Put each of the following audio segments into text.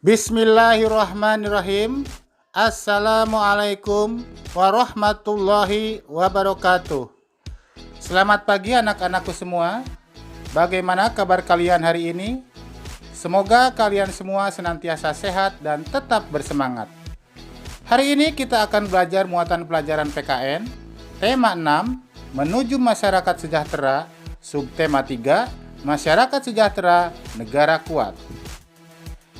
Bismillahirrahmanirrahim. Assalamualaikum warahmatullahi wabarakatuh. Selamat pagi anak-anakku semua. Bagaimana kabar kalian hari ini? Semoga kalian semua senantiasa sehat dan tetap bersemangat. Hari ini kita akan belajar muatan pelajaran PKN, tema 6, menuju masyarakat sejahtera, subtema 3, masyarakat sejahtera, negara kuat.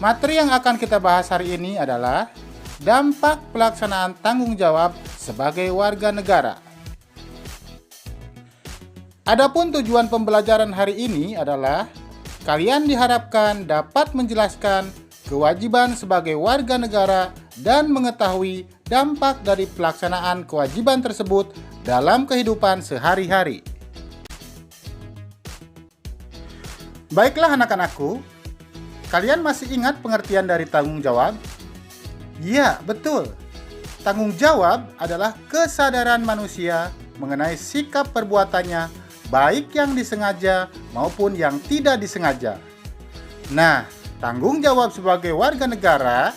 Materi yang akan kita bahas hari ini adalah dampak pelaksanaan tanggung jawab sebagai warga negara. Adapun tujuan pembelajaran hari ini adalah kalian diharapkan dapat menjelaskan kewajiban sebagai warga negara dan mengetahui dampak dari pelaksanaan kewajiban tersebut dalam kehidupan sehari-hari. Baiklah anak-anakku, kalian masih ingat pengertian dari tanggung jawab? Ya, betul. Tanggung jawab adalah kesadaran manusia mengenai sikap perbuatannya, baik yang disengaja maupun yang tidak disengaja. Nah, tanggung jawab sebagai warga negara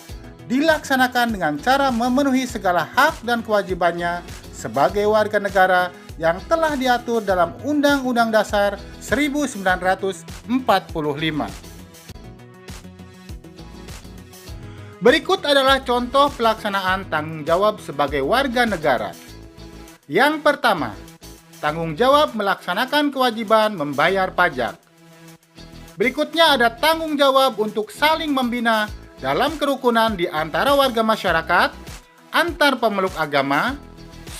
dilaksanakan dengan cara memenuhi segala hak dan kewajibannya sebagai warga negara yang telah diatur dalam Undang-Undang Dasar 1945. Berikut adalah contoh pelaksanaan tanggung jawab sebagai warga negara. Yang pertama, tanggung jawab melaksanakan kewajiban membayar pajak. Berikutnya ada tanggung jawab untuk saling membina dalam kerukunan di antara warga masyarakat, antar pemeluk agama,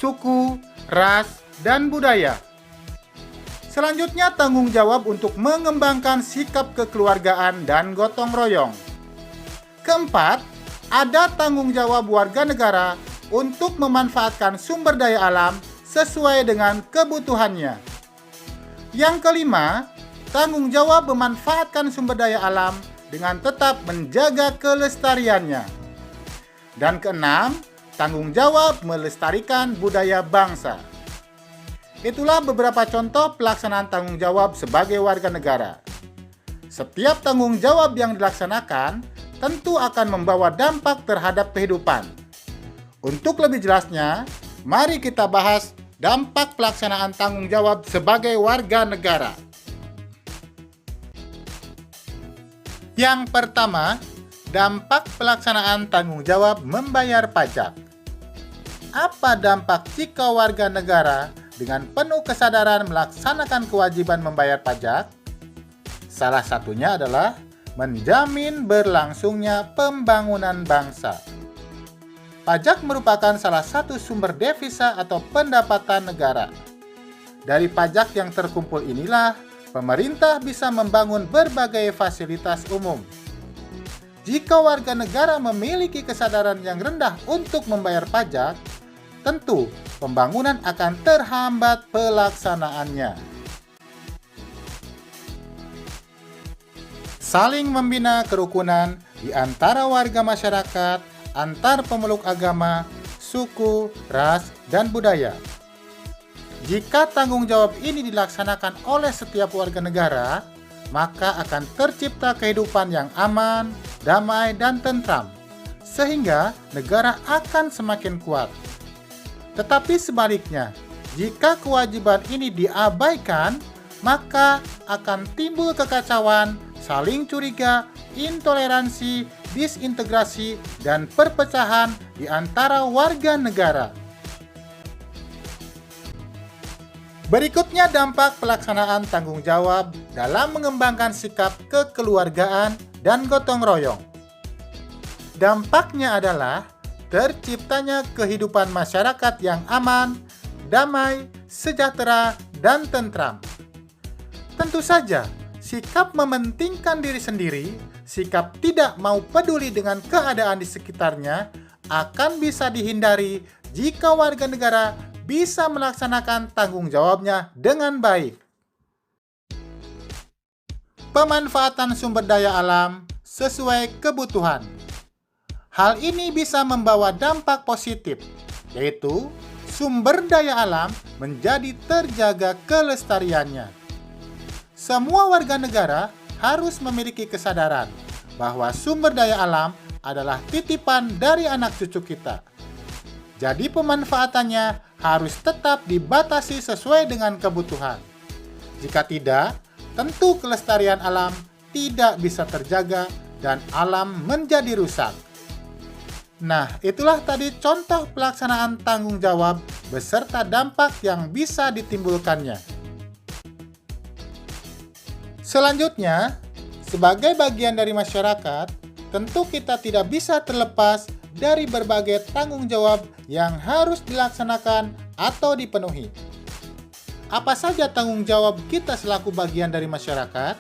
suku, ras, dan budaya. Selanjutnya tanggung jawab untuk mengembangkan sikap kekeluargaan dan gotong royong. Keempat, ada tanggung jawab warga negara untuk memanfaatkan sumber daya alam sesuai dengan kebutuhannya. Yang kelima, tanggung jawab memanfaatkan sumber daya alam dengan tetap menjaga kelestariannya. Dan keenam, tanggung jawab melestarikan budaya bangsa. Itulah beberapa contoh pelaksanaan tanggung jawab sebagai warga negara. Setiap tanggung jawab yang dilaksanakan tentu akan membawa dampak terhadap kehidupan. Untuk lebih jelasnya, mari kita bahas dampak pelaksanaan tanggung jawab sebagai warga negara. Yang pertama, dampak pelaksanaan tanggung jawab membayar pajak. Apa dampak jika warga negara dengan penuh kesadaran melaksanakan kewajiban membayar pajak? Salah satunya adalah menjamin berlangsungnya pembangunan bangsa. Pajak merupakan salah satu sumber devisa atau pendapatan negara. Dari pajak yang terkumpul inilah, pemerintah bisa membangun berbagai fasilitas umum. Jika warga negara memiliki kesadaran yang rendah untuk membayar pajak, tentu pembangunan akan terhambat pelaksanaannya. Saling membina kerukunan di antara warga masyarakat, antar pemeluk agama, suku, ras, dan budaya. Jika tanggung jawab ini dilaksanakan oleh setiap warga negara, maka akan tercipta kehidupan yang aman, damai, dan tentram, sehingga negara akan semakin kuat. Tetapi sebaliknya, jika kewajiban ini diabaikan, maka akan timbul kekacauan, saling curiga, intoleransi, disintegrasi, dan perpecahan di antara warga negara. Berikutnya dampak pelaksanaan tanggung jawab dalam mengembangkan sikap kekeluargaan dan gotong royong. Dampaknya adalah terciptanya kehidupan masyarakat yang aman, damai, sejahtera, dan tentram. Tentu saja, sikap mementingkan diri sendiri, sikap tidak mau peduli dengan keadaan di sekitarnya akan bisa dihindari jika warga negara bisa melaksanakan tanggung jawabnya dengan baik. Pemanfaatan sumber daya alam sesuai kebutuhan. Hal ini bisa membawa dampak positif, yaitu sumber daya alam menjadi terjaga kelestariannya. Semua warga negara harus memiliki kesadaran bahwa sumber daya alam adalah titipan dari anak cucu kita. Jadi pemanfaatannya harus tetap dibatasi sesuai dengan kebutuhan. Jika tidak, tentu kelestarian alam tidak bisa terjaga dan alam menjadi rusak. Nah, itulah tadi contoh pelaksanaan tanggung jawab beserta dampak yang bisa ditimbulkannya. Selanjutnya, sebagai bagian dari masyarakat, tentu kita tidak bisa terlepas dari berbagai tanggung jawab yang harus dilaksanakan atau dipenuhi. Apa saja tanggung jawab kita selaku bagian dari masyarakat?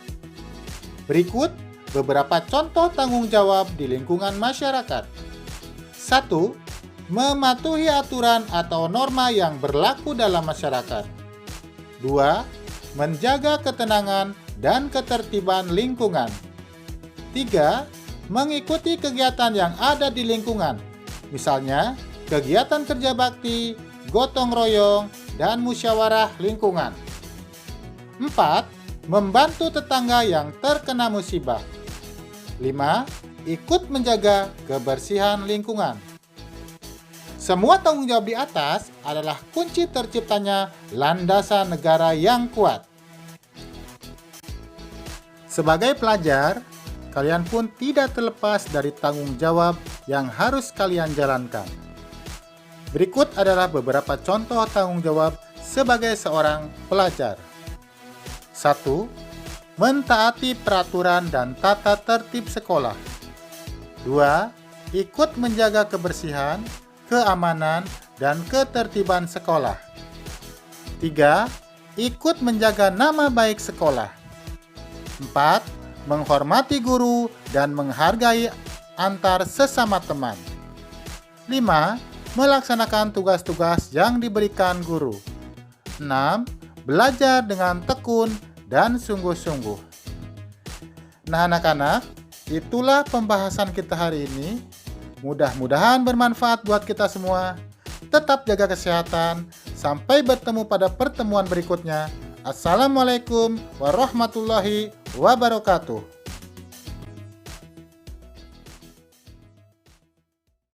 Berikut beberapa contoh tanggung jawab di lingkungan masyarakat. 1. Mematuhi aturan atau norma yang berlaku dalam masyarakat. 2. Menjaga ketenangan dan ketertiban lingkungan. 3. Mengikuti kegiatan yang ada di lingkungan, misalnya kegiatan kerja bakti, gotong royong, dan musyawarah lingkungan. 4. Membantu tetangga yang terkena musibah. 5. Ikut menjaga kebersihan lingkungan. Semua tanggung jawab di atas adalah kunci terciptanya landasan negara yang kuat. Sebagai pelajar, kalian pun tidak terlepas dari tanggung jawab yang harus kalian jalankan. Berikut adalah beberapa contoh tanggung jawab sebagai seorang pelajar. 1. Mentaati peraturan dan tata tertib sekolah. 2. Ikut menjaga kebersihan, keamanan, dan ketertiban sekolah. 3. Ikut menjaga nama baik sekolah. 4. Menghormati guru dan menghargai antar sesama teman. 5. Melaksanakan tugas-tugas yang diberikan guru. 6. Belajar dengan tekun dan sungguh-sungguh. Nah anak-anak, itulah pembahasan kita hari ini. Mudah-mudahan bermanfaat buat kita semua. Tetap jaga kesehatan. Sampai bertemu pada pertemuan berikutnya. Assalamualaikum warahmatullahi wabarakatuh.